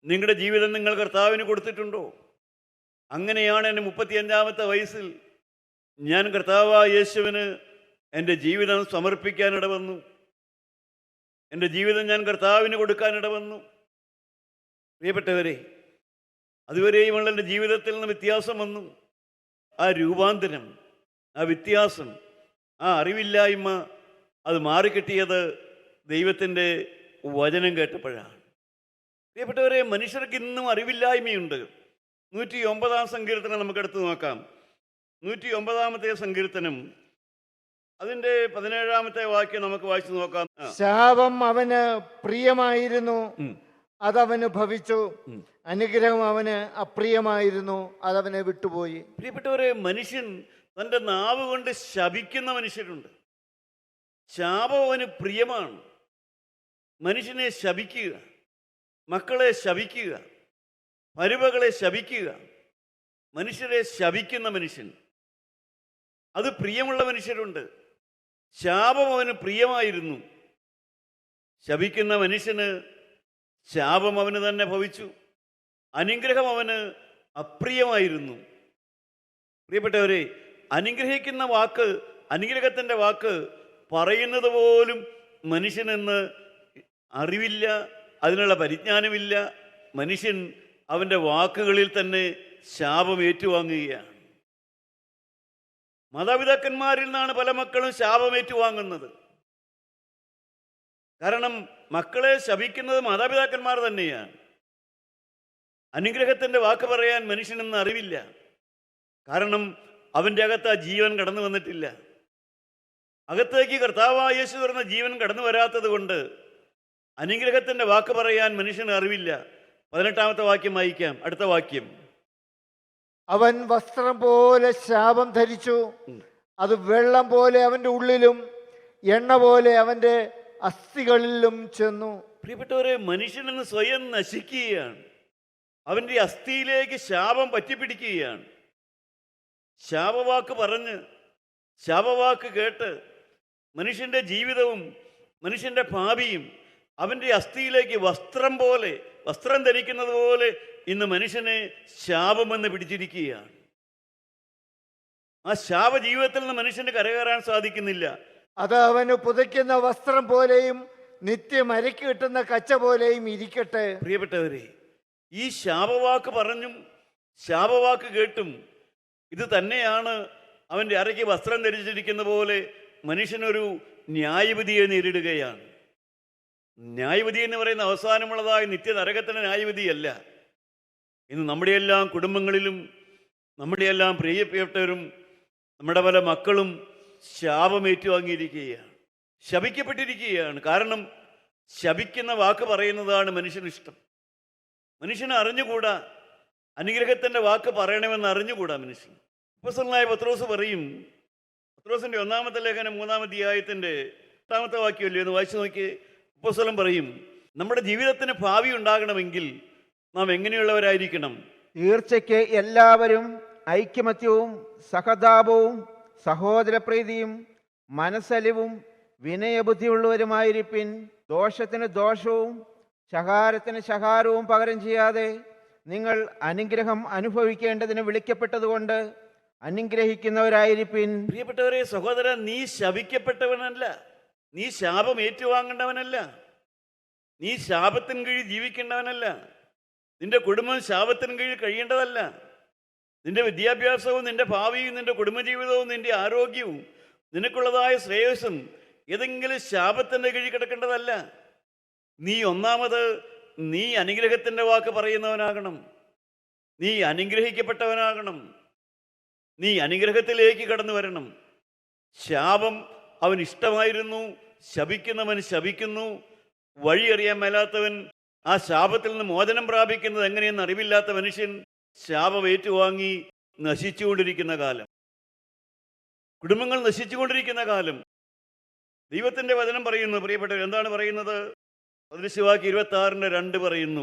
നിങ്ങളുടെ ജീവിതം നിങ്ങൾ കർത്താവിന് കൊടുത്തിട്ടുണ്ടോ? അങ്ങനെയാണ് എൻ്റെ 35-ാമത്തെ വയസ്സിൽ ഞാൻ കർത്താവായ യേശുവിന് എൻ്റെ ജീവിതം സമർപ്പിക്കാനിട വന്നു. എൻ്റെ ജീവിതം ഞാൻ കർത്താവിന് കൊടുക്കാനിട വന്നു. പ്രിയപ്പെട്ടവരെ, അതുവരെയുമുള്ള എൻ്റെ ജീവിതത്തിൽ നിന്ന് വ്യത്യാസം വന്നു. ആ രൂപാന്തരം, ആ വ്യത്യാസം, ആ അറിവില്ലായ്മ അത് മാറിക്കിട്ടിയത് ദൈവത്തിൻ്റെ വചനം കേട്ടപ്പോഴാണ്. പ്രിയപ്പെട്ടവരെ, മനുഷ്യർക്ക് ഇന്നും അറിവില്ലായ്മയുണ്ട്. 109-ാം സങ്കീർത്തനം നമുക്കെടുത്ത് നോക്കാം. 109-ാമത്തെ സങ്കീർത്തനം, അതിൻ്റെ 17-ാമത്തെ വാക്യം നമുക്ക് വായിച്ചു നോക്കാം. ശാപം അവന് പ്രിയമായിരുന്നു, അതവന് ഭവിച്ചു. അനുഗ്രഹം അവന് അപ്രിയമായിരുന്നു, അതവനെ വിട്ടുപോയി. പ്രിയപ്പെട്ടവരെ, മനുഷ്യൻ തൻ്റെ നാവ് കൊണ്ട് ശപിക്കുന്ന മനുഷ്യരുണ്ട്. ശാപം അവന് പ്രിയമാണ്. മനുഷ്യനെ ശപിക്കുക, മക്കളെ ശപിക്കുക, മരുമകളെ ശപിക്കുക, മനുഷ്യരെ ശപിക്കുന്ന മനുഷ്യൻ, അത് പ്രിയമുള്ള മനുഷ്യരുണ്ട്. ശാപം അവന് പ്രിയമായിരുന്നു. ശപിക്കുന്ന മനുഷ്യന് ശാപം അവന് തന്നെ ഭവിച്ചു. അനുഗ്രഹം അവന് അപ്രിയമായിരുന്നു. പ്രിയപ്പെട്ടവരെ, അനുഗ്രഹിക്കുന്ന വാക്ക്, അനുഗ്രഹത്തിൻ്റെ വാക്ക് പറയുന്നത് പോലും മനുഷ്യനെന്ന് അറിവില്ല, അതിനുള്ള പരിജ്ഞാനമില്ല. മനുഷ്യൻ അവൻ്റെ വാക്കുകളിൽ തന്നെ ശാപം ഏറ്റുവാങ്ങുകയാണ്. മാതാപിതാക്കന്മാരിൽ നിന്നാണ് പല മക്കളും ശാപം ഏറ്റുവാങ്ങുന്നത്. കാരണം മക്കളെ ശപിക്കുന്നത് മാതാപിതാക്കന്മാർ തന്നെയാണ്. അനുഗ്രഹത്തിൻ്റെ വാക്ക് പറയാൻ മനുഷ്യനെന്ന് അറിവില്ല. കാരണം അവൻ്റെ അകത്ത് ആ ജീവൻ കടന്നു വന്നിട്ടില്ല. അകത്തേക്ക് കർത്താവായ യേശു പറഞ്ഞ ജീവൻ കടന്നു വരാത്തത് കൊണ്ട് അനുഗ്രഹത്തിൻ്റെ വാക്ക് പറയാൻ മനുഷ്യന് അറിവില്ല. 18-ാമത്തെ വാക്യം വായിക്കാം. അടുത്ത വാക്യം, അവൻ വസ്ത്രം പോലെ ശാപം ധരിച്ചു, അത് വെള്ളം പോലെ അവൻ്റെ ഉള്ളിലും എണ്ണ പോലെ അവൻ്റെ അസ്ഥികളിലും ചെന്നു. പ്രിയപ്പെട്ടവരെ, മനുഷ്യനെന്ന് സ്വയം നശിക്കുകയാണ്. അവൻ്റെ അസ്ഥിയിലേക്ക് ശാപം പറ്റിപ്പിടിക്കുകയാണ്. ശാപവാക്ക് പറഞ്ഞ്, ശാപവാക്ക് കേട്ട് മനുഷ്യൻ്റെ ജീവിതവും മനുഷ്യൻ്റെ ഭാവിയും അവൻ്റെ അസ്ഥിയിലേക്ക് വസ്ത്രം ധരിക്കുന്നത് പോലെ ഇന്ന് മനുഷ്യനെ ശാപമെന്ന് പിടിച്ചിരിക്കുകയാണ്. ആ ശാപ ജീവിതത്തിൽ നിന്ന് മനുഷ്യന് കരകയറാൻ സാധിക്കുന്നില്ല. അത് അവന് പുതയ്ക്കുന്ന വസ്ത്രം പോലെയും നിത്യമരക്ക് കിട്ടുന്ന കച്ച പോലെയും ഇരിക്കട്ടെ. പ്രിയപ്പെട്ടവരെ, ഈ ശാപവാക്ക് പറഞ്ഞും ശാപവാക്ക് കേട്ടും ഇത് തന്നെയാണ് അവൻ്റെ അരയ്ക്ക് വസ്ത്രം ധരിച്ചിരിക്കുന്ന പോലെ മനുഷ്യനൊരു ന്യായവിധിയെ നേരിടുകയാണ്. ന്യായവിധി എന്ന് പറയുന്ന അവസാനമുള്ളതായ നിത്യനരകത്തിന് ന്യായവിധിയല്ല. ഇന്ന് നമ്മുടെയെല്ലാം കുടുംബങ്ങളിലും നമ്മുടെയെല്ലാം പ്രിയപ്പെട്ടവരും നമ്മുടെ പല മക്കളും ശാപമേറ്റുവാങ്ങിയിരിക്കുകയാണ്, ശപിക്കപ്പെട്ടിരിക്കുകയാണ്. കാരണം ശപിക്കുന്ന വാക്ക് പറയുന്നതാണ് മനുഷ്യനിഷ്ടം. മനുഷ്യന് അറിഞ്ഞുകൂടാ, അനുഗ്രഹത്തിൻ്റെ വാക്ക് പറയണമെന്ന് അറിഞ്ഞുകൂടാ മനുഷ്യൻ. അപ്പോസ്തലനായ പത്രോസ് പറയും, പത്രോസിൻ്റെ 1-ാമത്തെ ലേഖനം 3-ാം അധ്യായത്തിൻ്റെ 8-ാമത്തെ വാക്യമല്ലേ ഒന്ന് വായിച്ചു നോക്കി. അപ്പോസ്തലൻ പറയും, നമ്മുടെ ജീവിതത്തിന് ഭാവി ഉണ്ടാകണമെങ്കിൽ നാം എങ്ങനെയുള്ളവരായിരിക്കണം? തീർച്ചയ്ക്ക് എല്ലാവരും ഐക്യമത്യവും സഹതാപവും സഹോദരപ്രീതിയും മനസ്സലിവും വിനയബുദ്ധിയുള്ളവരുമായിരിപ്പിൻ. ദോഷത്തിന് ദോഷവും ശകാരത്തിന് ശകാരവും പകരം ചെയ്യാതെ നിങ്ങൾ അനുഗ്രഹം അനുഭവിക്കേണ്ടതിന് വിളിക്കപ്പെട്ടതുകൊണ്ട് അനുഗ്രഹിക്കുന്നവരായിരിപ്പിൻ. പ്രിയപ്പെട്ടവരെ, സഹോദര, നീ ശപിക്കപ്പെട്ടവനല്ല, നീ ശാപം ഏറ്റുവാങ്ങേണ്ടവനല്ല. നീ ശാപത്തിന് കീഴിൽ ജീവിക്കേണ്ടവനല്ല. നിന്റെ കുടുംബം ശാപത്തിന് കീഴിൽ കഴിയേണ്ടതല്ല. നിന്റെ വിദ്യാഭ്യാസവും നിന്റെ ഭാവിയും നിന്റെ കുടുംബജീവിതവും നിന്റെ ആരോഗ്യവും നിനക്കുള്ളതായ ശ്രേയസ്സും ഏതെങ്കിലും ശാപത്തിൻ്റെ കീഴിൽ കിടക്കേണ്ടതല്ല. നീ ഒന്നാമത് നീ അനുഗ്രഹത്തിൻ്റെ വാക്ക് പറയുന്നവനാകണം. നീ അനുഗ്രഹിക്കപ്പെട്ടവനാകണം. നീ അനുഗ്രഹത്തിലേക്ക് കടന്നു വരണം. ശാപം അവൻ ഇഷ്ടമായിരുന്നു, ശപിക്കുന്നവൻ ശപിക്കുന്നു. വഴി അറിയാൻ മേലാത്തവൻ ആ ശാപത്തിൽ നിന്ന് മോചനം പ്രാപിക്കുന്നത് എങ്ങനെയെന്ന് അറിവില്ലാത്ത മനുഷ്യൻ ശാപം ഏറ്റുവാങ്ങി നശിച്ചുകൊണ്ടിരിക്കുന്ന കാലം, കുടുംബങ്ങൾ നശിച്ചുകൊണ്ടിരിക്കുന്ന കാലം. ദൈവത്തിൻ്റെ വചനം പറയുന്നു, പ്രിയപ്പെട്ടവർ, എന്താണ് പറയുന്നത്? സദൃശ്യവാക്യം 26:2 പറയുന്നു.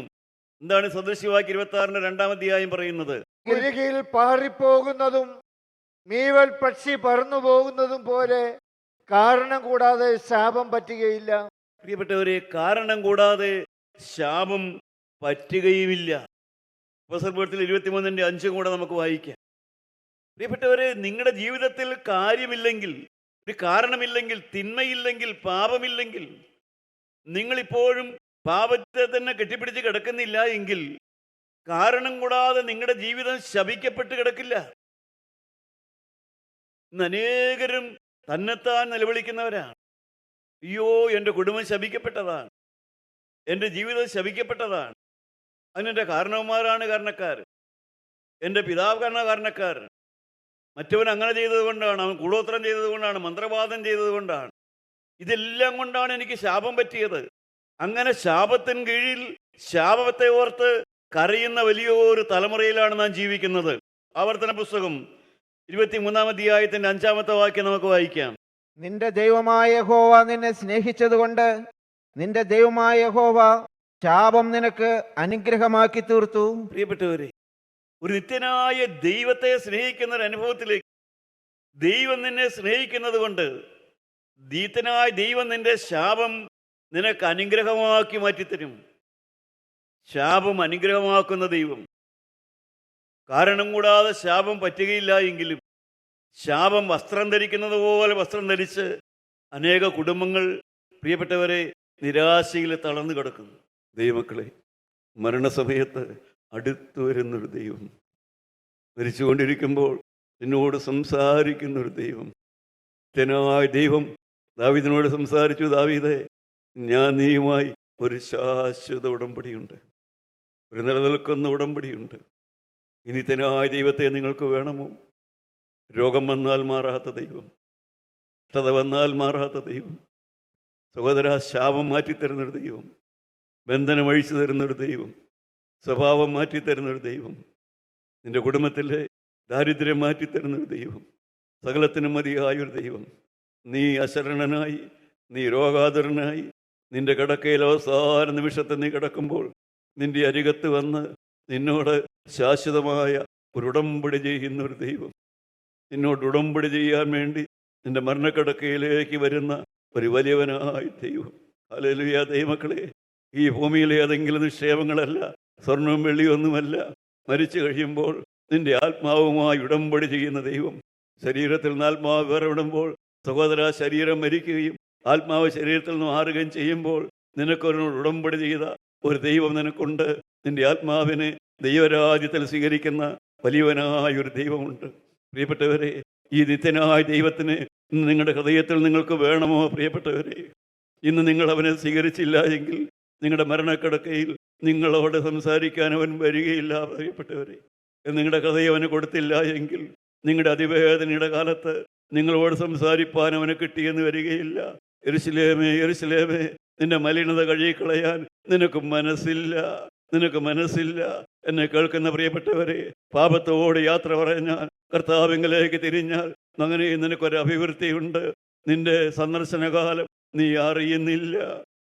എന്താണ് സദൃശ്യവാക്യം 26:2 അധ്യായം പറയുന്നത്? ഗിരികയിൽ പാറിപ്പോകുന്നതും മീവൽ പക്ഷി പറന്നു പോകുന്നതും പോലെ കാരണം കൂടാതെ ശാപം പറ്റുകയില്ല. പ്രിയപ്പെട്ടവരെ, കാരണം കൂടാതെ ശാപം പറ്റുകയുമില്ല. പ്രസംഗത്തിൽ 23:5 കൂടെ നമുക്ക് വായിക്കാം. പ്രിയപ്പെട്ടവരെ, നിങ്ങളുടെ ജീവിതത്തിൽ കാര്യമില്ലെങ്കിൽ, ഒരു കാരണമില്ലെങ്കിൽ, തിന്മയില്ലെങ്കിൽ, പാപമില്ലെങ്കിൽ, നിങ്ങളിപ്പോഴും പാപത്തെ തന്നെ കെട്ടിപ്പിടിച്ച് കിടക്കുന്നില്ല എങ്കിൽ കാരണം കൂടാതെ നിങ്ങളുടെ ജീവിതം ശപിക്കപ്പെട്ട് കിടക്കില്ല. ഇന്ന് അനേകരും തന്നെത്താൻ നിലവിളിക്കുന്നവരാണ്. അയ്യോ, എൻ്റെ കുടുംബം ശപിക്കപ്പെട്ടതാണ്, എൻ്റെ ജീവിതം ശപിക്കപ്പെട്ടതാണ്, അതിനെൻ്റെ കാരണവന്മാരാണ് കാരണക്കാർ, എൻ്റെ പിതാവാണ് കാരണക്കാർ, മറ്റവൻ അങ്ങനെ ചെയ്തത് കൊണ്ടാണ്, അവൻ കൂടോത്രം ചെയ്തത് കൊണ്ടാണ്, മന്ത്രവാദം ചെയ്തത് കൊണ്ടാണ്, ഇതെല്ലാം കൊണ്ടാണ് എനിക്ക് ശാപം പറ്റിയത്. അങ്ങനെ ശാപത്തിന് കീഴിൽ ശാപത്തെ ഓർത്ത് കരയുന്ന വലിയൊരു തലമുറയിലാണ് നാം ജീവിക്കുന്നത്. ആവർത്തന പുസ്തകം 23-ാം അധ്യായത്തിൻ്റെ 5-ാമത്തെ വാക്യം നമുക്ക് വായിക്കാം. നിന്റെ ദൈവമായ യഹോവ നിന്നെ സ്നേഹിച്ചതുകൊണ്ട് നിന്റെ ദൈവമായ യഹോവ ശാപം നിനക്ക് അനുഗ്രഹമാക്കി തീർത്തു. പ്രിയപ്പെട്ടവരെ, ഒരു നിത്യനായ ദൈവത്തെ സ്നേഹിക്കുന്ന ഒരു അനുഭവത്തിലേക്ക്, ദൈവം നിന്നെ സ്നേഹിക്കുന്നത് കൊണ്ട് നിത്യനായ ദൈവം നിന്റെ ശാപം നിനക്ക് അനുഗ്രഹമാക്കി മാറ്റിത്തരും. ശാപം അനുഗ്രഹമാക്കുന്ന ദൈവം. കാരണം കൂടാതെ ശാപം പറ്റുകയില്ല എങ്കിലും ശാപം വസ്ത്രം ധരിക്കുന്നത് പോലെ വസ്ത്രം ധരിച്ച് അനേക കുടുംബങ്ങൾ, പ്രിയപ്പെട്ടവരെ, നിരാശയിൽ തളർന്നു കിടക്കുന്നു. ദൈവമക്കളെ, മരണസമയത്ത് അടുത്തു വരുന്നൊരു ദൈവം, മരിച്ചുകൊണ്ടിരിക്കുമ്പോൾ നിന്നോട് സംസാരിക്കുന്നൊരു ദൈവം, നിത്യനായ ദൈവം ദാവീദിനോട് സംസാരിച്ചു. ദാവീദേ, ഞാൻ നീയുമായി ഒരു ശാശ്വത ഉടമ്പടിയുണ്ട്, ഒരു നിലനിൽക്കുന്ന ഉടമ്പടിയുണ്ട്. ഈ നിത്യനായ ദൈവത്തെ നിങ്ങൾക്ക് വേണമോ? രോഗം വന്നാൽ മാറാത്ത ദൈവം, കഷ്ടത വന്നാൽ മാറാത്ത ദൈവം, സഹോദര, ശാപം മാറ്റിത്തരുന്നൊരു ദൈവം, ബന്ധനം അഴിച്ചു തരുന്നൊരു ദൈവം, സ്വഭാവം മാറ്റിത്തരുന്നൊരു ദൈവം, നിന്റെ കുടുംബത്തിലെ ദാരിദ്ര്യം മാറ്റിത്തരുന്നൊരു ദൈവം, സകലത്തിനും മതിയായൊരു ദൈവം. നീ അശരണനായി, നീ രോഗാതുരനായി, നിന്റെ കിടക്കയിൽ അവസാന നിമിഷത്തിൽ നീ കിടക്കുമ്പോൾ നിന്റെ അരികത്ത് വന്ന് നിന്നോട് ശാശ്വതമായ ഒരു ഉടമ്പടി ചെയ്യുന്നൊരു ദൈവം, നിന്നോട് ഉടമ്പടി ചെയ്യാൻ വേണ്ടി നിന്റെ മരണക്കിടക്കയിലേക്ക് വരുന്ന ഒരു വലിയവനായ ദൈവം. ഹല്ലേലൂയ. ദൈവമക്കളെ, ഈ ഭൂമിയിലെ ഏതെങ്കിലും നിക്ഷേപങ്ങളല്ല, സ്വർണവും വെള്ളിയൊന്നുമല്ല. മരിച്ചു കഴിയുമ്പോൾ നിന്റെ ആത്മാവുമായി ഉടമ്പടി ചെയ്യുന്ന ദൈവം. ശരീരത്തിൽ നിന്ന് ആത്മാവ് വേർപെടുമ്പോൾ, സഹോദര, ശരീരം മരിക്കുകയും ആത്മാവ് ശരീരത്തിൽ നിന്ന് മാറുകയും ചെയ്യുമ്പോൾ നിനക്കൊരു ഉടമ്പടി ചെയ്ത ഒരു ദൈവം നിനക്കുണ്ട്. നിന്റെ ആത്മാവിനെ ദൈവരാജ്യത്തിൽ സ്വീകരിക്കുന്ന വലിയവനായ ഒരു ദൈവമുണ്ട്. പ്രിയപ്പെട്ടവരെ, ഈ നിത്യനായ ദൈവത്തിന് ഇന്ന് നിങ്ങളുടെ ഹൃദയത്തിൽ നിങ്ങൾക്ക് വേണമോ? പ്രിയപ്പെട്ടവരെ, ഇന്ന് നിങ്ങൾ അവനെ സ്വീകരിച്ചില്ല എങ്കിൽ നിങ്ങളുടെ മരണക്കിടക്കയിൽ നിങ്ങളോട് സംസാരിക്കാൻ അവൻ വരികയില്ല. പ്രിയപ്പെട്ടവരെ, നിങ്ങളുടെ ഹൃദയം അവന് കൊടുത്തില്ല എങ്കിൽ നിങ്ങളുടെ അതിവേദനയുടെ കാലത്ത് നിങ്ങളോട് സംസാരിപ്പാൻ അവന് കിട്ടിയെന്ന് വരികയില്ല. യെരൂശലേമേ, യെരൂശലേമേ, നിന്റെ മലിനത കഴുകിക്കളയാൻ നിനക്ക് മനസ്സില്ല, നിനക്ക് മനസ്സില്ല. എന്നെ കേൾക്കുന്ന പ്രിയപ്പെട്ടവരെ, പാപത്തോട് യാത്ര പറഞ്ഞാൽ, കർത്താവിലേക്ക് തിരിഞ്ഞാൽ അങ്ങനെ നിനക്കൊരു അഭിവൃദ്ധിയുണ്ട്. നിന്റെ സന്ദർശനകാലം നീ അറിയുന്നില്ല.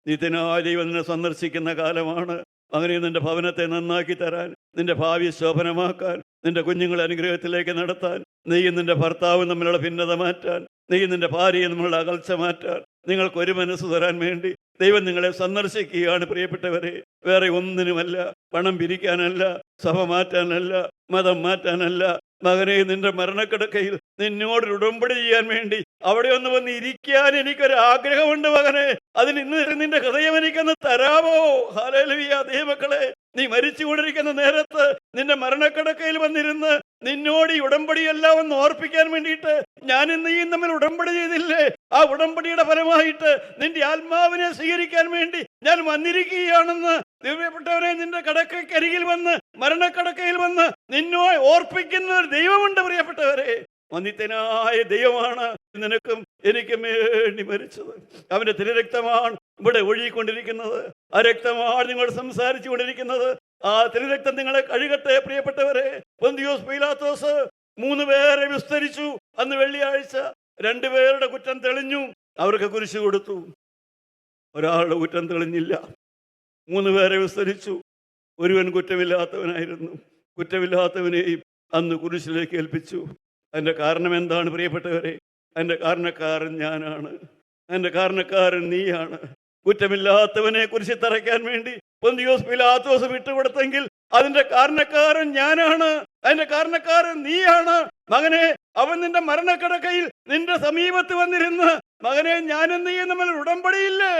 നിത്യനായ ദൈവം നിന്നെ സന്ദർശിക്കുന്ന കാലമാണ്. അങ്ങനെ നിന്റെ ഭവനത്തെ നന്നാക്കി തരാൻ, നിന്റെ ഭാവി ശോഭനമാക്കാൻ, നിന്റെ കുഞ്ഞുങ്ങളെ അനുഗ്രഹത്തിലേക്ക് നടത്താൻ, നീയും നിന്റെ ഭർത്താവും തമ്മിലുള്ള ഭിന്നത മാറ്റാൻ, നീയും നിന്റെ ഭാര്യയും തമ്മിലുള്ള അകൽച്ച മാറ്റാൻ, നിങ്ങൾക്കൊരു മനസ്സ് തരാൻ വേണ്ടി ദൈവം നിങ്ങളെ സന്ദർശിക്കുകയാണ്. പ്രിയപ്പെട്ടവരെ, വേറെ ഒന്നിനുമല്ല. പണം പിരിക്കാനല്ല, സഭ മാറ്റാനല്ല, മതം മാറ്റാനല്ല. മകനെ, നിന്റെ മരണക്കിടക്കയിൽ നിന്നോട് ഉടമ്പടി ചെയ്യാൻ വേണ്ടി അവിടെ ഒന്ന് വന്ന് ഇരിക്കാൻ എനിക്കൊരു ആഗ്രഹമുണ്ട് മകനെ. അതിന് ഇന്ന് നിന്റെ ഹൃദയം എനിക്കൊന്ന് തരാമോ? ഹല്ലേലൂയ. ദൈവമക്കളെ, നീ മരിച്ചുകൊണ്ടിരിക്കുന്ന നേരത്ത് നിന്റെ മരണക്കിടക്കയിൽ വന്നിരുന്ന് നിന്നോട് ഈ ഉടമ്പടിയെല്ലാം ഒന്ന് ഓർപ്പിക്കാൻ വേണ്ടിയിട്ട് ഞാനും നീയും തമ്മിൽ ഉടമ്പടി ചെയ്തില്ലേ? ആ ഉടമ്പടിയുടെ ഫലമായിട്ട് നിന്റെ ആത്മാവിനെ സ്വീകരിക്കാൻ വേണ്ടി ഞാൻ വന്നിരിക്കുകയാണെന്ന് ദൈവപ്പെട്ടവനെ, നിന്റെ കടക്കരികിൽ വന്ന് മരണക്കടക്കയിൽ വന്ന് നിന്നോ ഓർപ്പിക്കുന്ന ഒരു ദൈവമുണ്ട് പ്രിയപ്പെട്ടവരെ. വന്നിത്തനായ ദൈവമാണ് നിനക്കും എനിക്കും വേണ്ടി മരിച്ചത്. അവന്റെ തിരുരക്തമാണ് ഇവിടെ ഒഴുകിക്കൊണ്ടിരിക്കുന്നത്. ആ രക്തമാണ് നിങ്ങൾ സംസാരിച്ചു കൊണ്ടിരിക്കുന്നത്. ആ തിരുരക്തം നിങ്ങളെ കഴുകട്ടെ പ്രിയപ്പെട്ടവരെ. പൊന്തിയോസ് പീലാത്തോസ് 3 പേരെ വിസ്തരിച്ചു. അന്ന് വെള്ളിയാഴ്ച 2 പേരുടെ കുറ്റം തെളിഞ്ഞു, അവർക്ക് കുരിശ് കൊടുത്തു. ഒരാളുടെ കുറ്റം തെളിഞ്ഞില്ല. 3 പേരെ വിസ്തരിച്ചു. ഒരുവൻ കുറ്റമില്ലാത്തവനായിരുന്നു. കുറ്റമില്ലാത്തവനെയും അന്ന് കുരിശിലേക്ക് ഏൽപ്പിച്ചു. അതിൻ്റെ കാരണം എന്താണ് പ്രിയപ്പെട്ടവരെ? അതിൻ്റെ കാരണക്കാരൻ ഞാനാണ്. അതിൻ്റെ കാരണക്കാരൻ നീയാണ്. കുറ്റമില്ലാത്തവനെ കുരിശിൽ തറയ്ക്കാൻ വേണ്ടി പൊന്തിയോസ് പീലാത്തോസ് വിട്ടുകൊടുത്തെങ്കിൽ അതിന്റെ കാരണക്കാരൻ ഞാനാണ്. അതിന്റെ കാരണക്കാരൻ നീയാണ്. മകനെ, അവൻ നിന്റെ മരണക്കിടക്കയിൽ നിന്റെ സമീപത്ത് വന്നിരുന്ന് മകനെ, ഞാനും നീയും തമ്മിൽ ഉടമ്പടിയില്ലേ?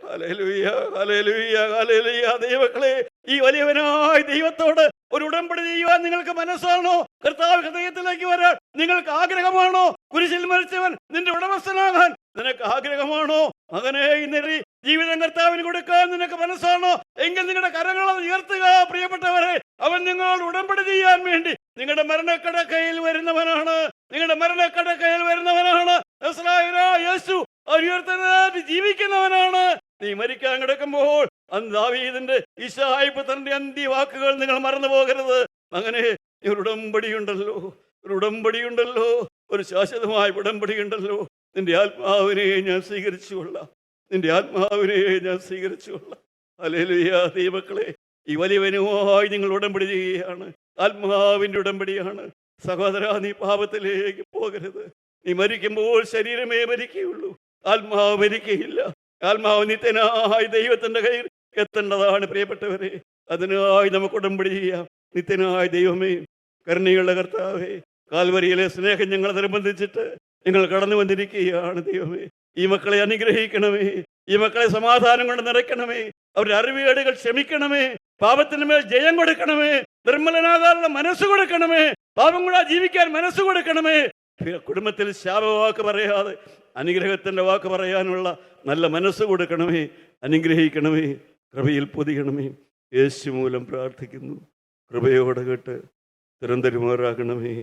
Hallelujah, hallelujah, hallelujah. ദൈവമക്കളെ, ഈ വലിയവനായ ദൈവത്തോട് ഒരു ഉടമ്പടി ചെയ്യുവാൻ നിങ്ങൾക്ക് മനസ്സാണോ? കർത്താവ് ഹൃദയത്തിലേക്ക് വരാൻ നിങ്ങൾക്ക് ആഗ്രഹമാണോ? കുരിശിൽ മരിച്ചവൻ നിന്റെ ഉടമസ്ഥനാകാൻ നിനക്ക് ആഗ്രഹമാണോ? മകനെ, ഇന്നലെ ജീവിതം കർത്താവിന് കൊടുക്കാൻ നിനക്ക് മനസ്സാണോ? എങ്കിൽ നിങ്ങളുടെ കരങ്ങൾ ഉയർത്തുക പ്രിയപ്പെട്ടവരെ. അവൻ നിങ്ങളോട് ഉടമ്പടി ചെയ്യാൻ വേണ്ടി നിങ്ങളുടെ മരണക്കടക്കയിൽ വരുന്നവനാണ്. നിങ്ങളുടെ മരണക്കടക്കയിൽ വരുന്നവനാണ്. യേശു ഉയർത്തനായിട്ട് ജീവിക്കുന്നവനാണ്. നീ മരിക്കാൻ കിടക്കുമ്പോൾ അന്ന് ദാവീദിന്റെ യിശായിപുത്രന്റെ അന്ത്യവാക്കുകൾ നിങ്ങൾ മറന്നു പോകരുത്. അങ്ങനെ ഒരു ഉടമ്പടിയുണ്ടല്ലോ, ഒരു ഉടമ്പടിയുണ്ടല്ലോ, ഒരു ശാശ്വതമായ ഉടമ്പടിയുണ്ടല്ലോ. നിന്റെ ആത്മാവിനെ ഞാൻ സ്വീകരിച്ചുകൊള്ളാം. നിന്റെ ആത്മാവിനെ ഞാൻ സ്വീകരിച്ചുകൊള്ളാം. ഹല്ലേലൂയ. ദൈവമക്കളെ, ഈ വലിയവനുമായി നിങ്ങൾ ഉടമ്പടി ചെയ്യുകയാണ്. ആത്മാവിന്റെ ഉടമ്പടിയാണ്. സഹോദര, നീ പാപത്തിലേക്ക് പോകരുത്. നീ മരിക്കുമ്പോൾ ശരീരമേ മരിക്കുകയുള്ളൂ, ആത്മാവ് മരിക്കയില്ല. ആത്മാവ് നിത്യനായ ദൈവത്തിന്റെ കയ്യിൽ എത്തേണ്ടതാണ് പ്രിയപ്പെട്ടവരെ. അതിനായി നമുക്ക് ഉടമ്പടി ചെയ്യാം. നിത്യനായ ദൈവമേ, കരുണയുള്ള കർത്താവേ, കാൽവരിയിലെ സ്നേഹം ഞങ്ങളെ നിർബന്ധിച്ചിട്ട് നിങ്ങൾ കടന്നു വന്നിരിക്കുകയാണ്. ദൈവമേ, ഈ മക്കളെ അനുഗ്രഹിക്കണമേ. ഈ മക്കളെ സമാധാനം കൊണ്ട് നിറയ്ക്കണമേ. അവരുടെ അറിവുകേടുകൾ ക്ഷമിക്കണമേ. പാപത്തിന് മേൽ ജയം കൊടുക്കണമേ. നിർമ്മലനാകാനുള്ള മനസ്സ് കൊടുക്കണമേ. പാപം കൂടാ ജീവിക്കാൻ മനസ്സ് കൊടുക്കണമേ. കുടുംബത്തിൽ ശാപവാക്ക് പറയാതെ അനുഗ്രഹത്തിന്റെ വാക്ക് പറയാനുള്ള നല്ല മനസ്സ് കൊടുക്കണമേ. അനുഗ്രഹിക്കണമേ. കൃപയിൽ പൊതിയണമേ. യേശു മൂലം പ്രാർത്ഥിക്കുന്നു. കൃപയോടെ കേട്ട് തിരുന്തരുമാറാകണമേ.